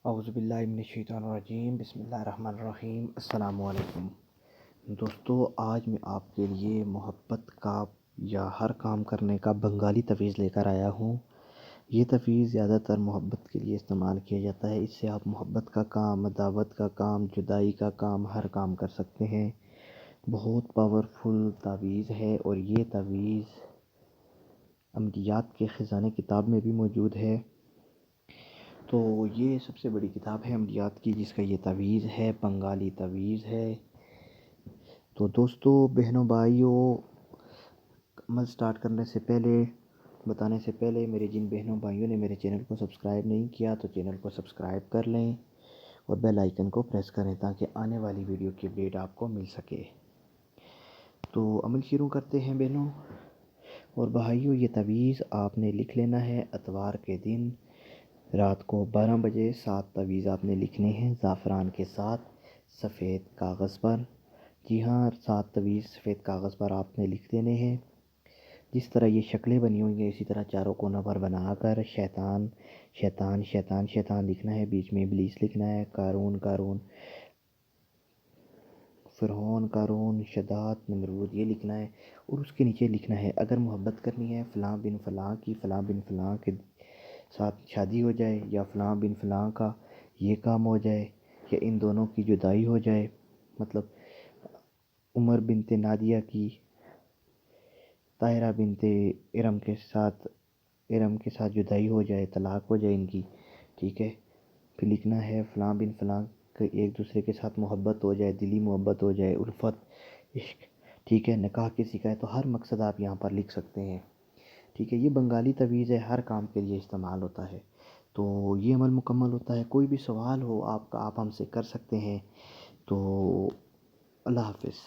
اعوذ باللہ من الشیطان الرجیم، بسم اللہ الرحمن الرحیم۔ السلام علیکم دوستو، آج میں آپ کے لیے محبت کا یا ہر کام کرنے کا بنگالی تویز لے کر آیا ہوں۔ یہ تویز زیادہ تر محبت کے لیے استعمال کیا جاتا ہے۔ اس سے آپ محبت کا کام، عداوت کا کام، جدائی کا کام، ہر کام کر سکتے ہیں۔ بہت پاورفل تویز ہے اور یہ تویز عملیات کے خزانے کتاب میں بھی موجود ہے۔ تو یہ سب سے بڑی کتاب ہے عملیات کی، جس کا یہ تویز ہے، بنگالی تویز ہے۔ تو دوستو، بہنوں، بھائیوں، عمل سٹارٹ کرنے سے پہلے، بتانے سے پہلے، میرے جن بہنوں بھائیوں نے میرے چینل کو سبسکرائب نہیں کیا تو چینل کو سبسکرائب کر لیں اور بیل آئیکن کو پریس کریں تاکہ آنے والی ویڈیو کی اپڈیٹ آپ کو مل سکے۔ تو عمل شروع کرتے ہیں بہنوں اور بھائیوں۔ یہ تویز آپ نے لکھ لینا ہے اتوار کے دن رات کو 12 بجے 7 تویز آپ نے لکھنے ہیں زعفران کے ساتھ سفید کاغذ پر۔ جی ہاں، 7 تویز سفید کاغذ پر آپ نے لکھ دینے ہیں۔ جس طرح یہ شکلیں بنی ہوئی ہیں اسی طرح چاروں کونوں پر بنا کر شیطان شیطان شیطان شیطان لکھنا ہے، بیچ میں ابلیس لکھنا ہے، قارون قارون، فرعون قارون، شداد نمرود، یہ لکھنا ہے اور اس کے نیچے لکھنا ہے اگر محبت کرنی ہے فلاں بن فلاں کی، فلاں بن فلاں کے ساتھ شادی ہو جائے، یا فلاں بن فلاں کا یہ کام ہو جائے، یا ان دونوں کی جدائی ہو جائے، مطلب عمر بنت نادیہ کی طاہرہ بنت ارم کے ساتھ جدائی ہو جائے، طلاق ہو جائے ان کی، ٹھیک ہے۔ پھر لکھنا ہے فلاں بن فلاں کہ ایک دوسرے کے ساتھ محبت ہو جائے، دلی محبت ہو جائے، الفت، عشق، ٹھیک ہے، نکاح کسی کا ہے، تو ہر مقصد آپ یہاں پر لکھ سکتے ہیں، ٹھیک ہے۔ یہ بنگالی تویز ہے، ہر کام کے لیے استعمال ہوتا ہے۔ تو یہ عمل مکمل ہوتا ہے۔ کوئی بھی سوال ہو آپ کا، آپ ہم سے کر سکتے ہیں۔ تو اللہ حافظ۔